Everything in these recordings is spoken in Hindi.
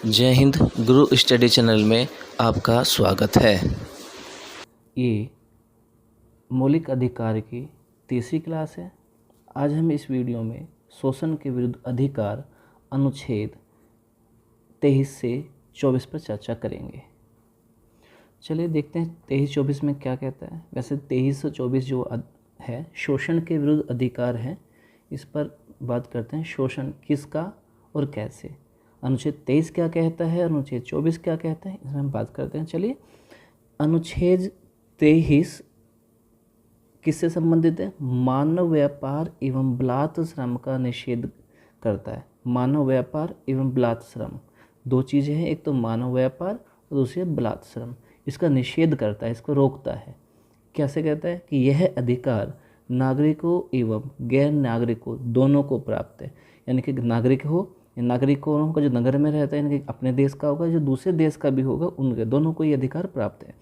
जय हिंद। गुरु स्टडी चैनल में आपका स्वागत है। ये मौलिक अधिकार की तीसरी क्लास है। आज हम इस वीडियो में शोषण के विरुद्ध अधिकार अनुच्छेद 23 से 24 पर चर्चा करेंगे। चलिए देखते हैं 23-24 में क्या कहता है। वैसे 23 से 24 जो है शोषण के विरुद्ध अधिकार है, इस पर बात करते हैं। शोषण किसका और कैसे, अनुच्छेद 23 क्या कहता है, अनुच्छेद 24 क्या कहता है, इसमें हम बात करते हैं। चलिए, अनुच्छेद 23 किससे संबंधित है? मानव व्यापार एवं बलात् श्रम का निषेध करता है। मानव व्यापार एवं बलात् श्रम, दो चीज़ें हैं, एक तो मानव व्यापार और दूसरी बलात् श्रम। इसका निषेध करता है, इसको रोकता है। कैसे कहता है कि यह अधिकार नागरिकों एवं गैर नागरिकों दोनों को प्राप्त है। यानी कि नागरिक हो या नागरिकों का जो नगर में रहता है, यानी कि अपने देश का होगा, जो दूसरे देश का भी होगा, उनके दोनों को ये अधिकार प्राप्त है।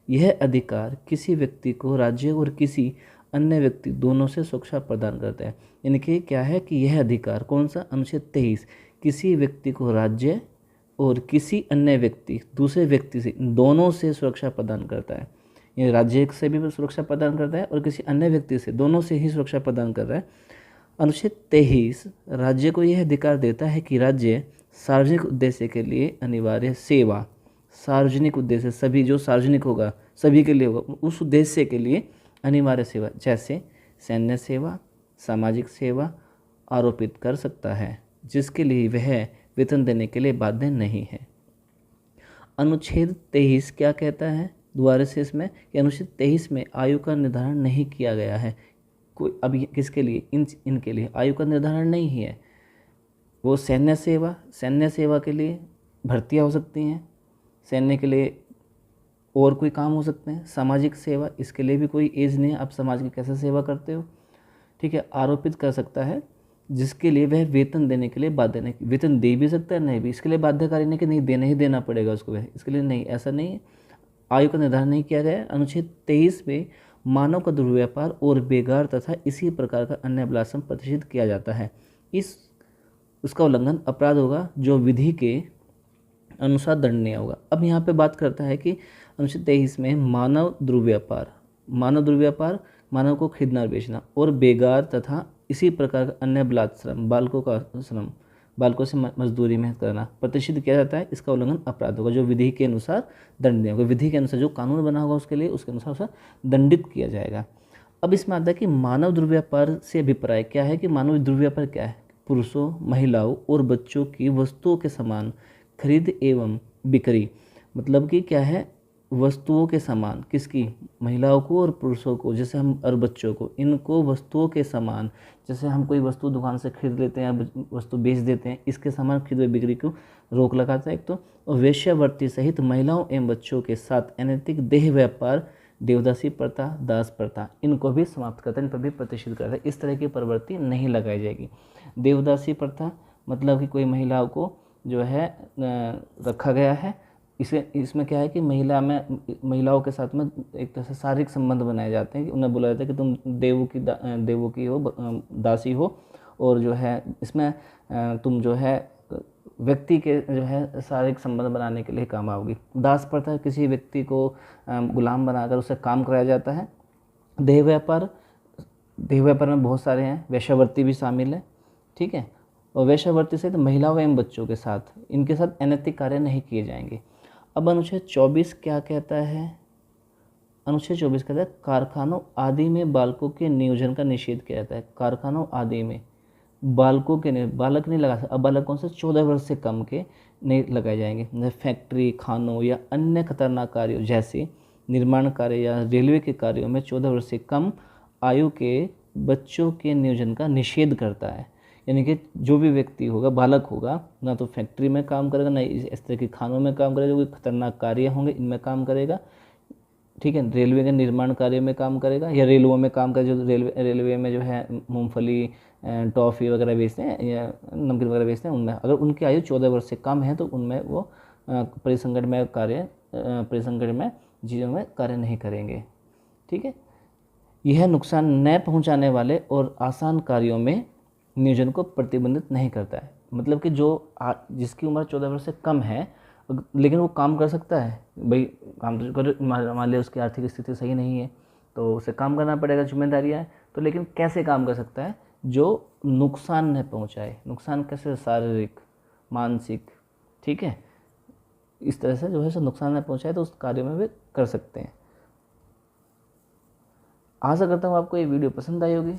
यह अधिकार किसी व्यक्ति को राज्य और किसी अन्य व्यक्ति दोनों से सुरक्षा प्रदान करता है। यानी कि क्या है कि यह अधिकार कौन सा? अनुच्छेद 23 किसी व्यक्ति को राज्य और किसी अन्य व्यक्ति दूसरे व्यक्ति से दोनों से सुरक्षा प्रदान करता है। ये राज्य से भी सुरक्षा प्रदान करता है और किसी अन्य व्यक्ति से, दोनों से ही सुरक्षा प्रदान कर रहा है। अनुच्छेद 23 राज्य को यह अधिकार देता है कि राज्य सार्वजनिक उद्देश्य के लिए अनिवार्य सेवा, सार्वजनिक उद्देश्य सभी जो सार्वजनिक होगा सभी के लिए होगा, उस उद्देश्य के लिए अनिवार्य सेवा जैसे सैन्य सेवा, सामाजिक सेवा आरोपित कर सकता है, जिसके लिए वह वेतन देने के लिए बाध्य नहीं है। अनुच्छेद 23 क्या कहता है दोबारा से इसमें कि अनुच्छेद 23 में आयु का निर्धारण नहीं किया गया है। कोई अभी किसके लिए? इनके लिए आयु का निर्धारण नहीं है। वो सैन्य सेवा के लिए भर्तियाँ हो सकती हैं, सैन्य के लिए और कोई काम हो सकते हैं। सामाजिक सेवा, इसके लिए भी कोई एज नहीं है, आप समाज की कैसे सेवा करते हो, ठीक है। आरोपित कर सकता है जिसके लिए वह वेतन देने के लिए बाध्य नहीं। वेतन दे भी सकता है, नहीं भी, इसके लिए बाध्यकारी नहीं कि नहीं देना ही देना पड़ेगा उसको, वह इसके लिए नहीं, ऐसा नहीं है। आयु का निर्धारण नहीं किया गया है। अनुच्छेद 23 में मानव का दुर्व्यापार और बेगार तथा इसी प्रकार का अन्य अभिलाषण प्रतिषिद्ध किया जाता है। उसका उल्लंघन अपराध होगा जो विधि के अनुसार दंडनीय होगा। अब यहाँ पे बात करता है कि अनुच्छेद 23 में मानव दुर्व्यापार, मानव को खरीदना और बेचना, और बेगार तथा इसी प्रकार का अन्य बलात् श्रम, बालकों का श्रम, बालकों से मजदूरी में करना प्रतिषिद्ध किया जाता है। इसका उल्लंघन अपराध होगा जो विधि के अनुसार दंडनीय होगा। विधि के अनुसार जो कानून बना होगा उसके लिए, उसके अनुसार उसे दंडित किया जाएगा। अब इसमें आता है कि मानव दुर्व्यापार से अभिप्राय क्या है, कि मानव दुर्व्यापार क्या है? पुरुषों, महिलाओं और बच्चों की वस्तुओं के समान खरीद एवं बिक्री। मतलब कि क्या है? वस्तुओं के समान, किसकी? महिलाओं को और पुरुषों को, जैसे हम, और बच्चों को, इनको वस्तुओं के समान, जैसे हम कोई वस्तु दुकान से खरीद लेते हैं या वस्तु बेच देते हैं, इसके समान खरीद व बिक्री को रोक लगाता है एक तो। और वेश्यावृत्ति सहित महिलाओं एवं बच्चों के साथ अनैतिक देह व्यापार, देवदासी प्रथा, दास प्रथा, इनको भी समाप्त करता है, इन पर भी प्रतिषेध करता है। इस तरह की प्रवृत्ति नहीं लगाई जाएगी। देवदासी प्रथा मतलब कि कोई महिलाओं को जो है रखा गया है, इसमें क्या है कि महिलाओं के साथ में एक तरह से शारीरिक संबंध बनाए जाते हैं कि उन्हें बोला जाता है कि तुम देवों की हो, दासी हो, और जो है इसमें तुम जो है व्यक्ति के जो है शारीरिक संबंध बनाने के लिए काम आओगी। दास प्रथा, किसी व्यक्ति को गुलाम बनाकर उससे काम कराया जाता है। देह व्यापार में बहुत सारे हैं, वेश्यावृत्ति भी शामिल है, ठीक है। और वेश्यावृत्ति से तो महिलाओं एवं बच्चों के साथ, इनके साथ अनैतिक कार्य नहीं किए जाएंगे। अब अनुच्छेद 24 क्या कहता है? अनुच्छेद 24 कहता है कारखानों आदि में बालकों के नियोजन का निषेध किया जाता है। कारखानों आदि में बालकों के, बालक नहीं लगा सकते। अब बालक कौन से? 14 वर्ष से कम के नहीं लगाए जाएंगे। जैसे फैक्ट्री, खानों या अन्य खतरनाक कार्यों जैसे निर्माण कार्य या रेलवे के कार्यों में 14 वर्ष से कम आयु के बच्चों के नियोजन का निषेध करता है। यानी कि जो भी व्यक्ति होगा, बालक होगा, ना तो फैक्ट्री में काम करेगा, ना इस तरह के खानों में काम करेगा, जो कोई खतरनाक कार्य होंगे इनमें काम करेगा, ठीक है। रेलवे के निर्माण कार्य में काम करेगा, या रेलवे में काम करे, जो रेलवे में जो है मूंगफली, टॉफ़ी वगैरह बेचते हैं या नमकीन वगैरह बेचते हैं, उनमें अगर उनकी आयु 14 वर्ष से कम है तो उनमें वो परिसंगठन में चीज़ों में कार्य नहीं करेंगे, ठीक है। यह नुकसान न पहुंचाने वाले और आसान कार्यों में नियोजन को प्रतिबंधित नहीं करता है। मतलब कि जिसकी उम्र 14 वर्ष से कम है लेकिन वो काम कर सकता है, भाई काम तो कर, मान लिया उसकी आर्थिक स्थिति सही नहीं है तो उसे काम करना पड़ेगा, जिम्मेदारियाँ हैं, तो लेकिन कैसे काम कर सकता है, जो नुकसान न पहुंचाए। नुकसान कैसे, शारीरिक, मानसिक, ठीक है, इस तरह से जो है सो नुकसान न पहुंचाए तो उस कार्य में भी कर सकते हैं। आशा करता हूँ आपको ये वीडियो पसंद आई होगी।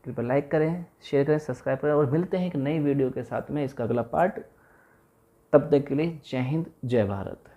कृपया लाइक करें, शेयर करें, सब्सक्राइब करें और मिलते हैं एक नई वीडियो के साथ में, इसका अगला पार्ट। तब तक के लिए जय हिंद, जय भारत।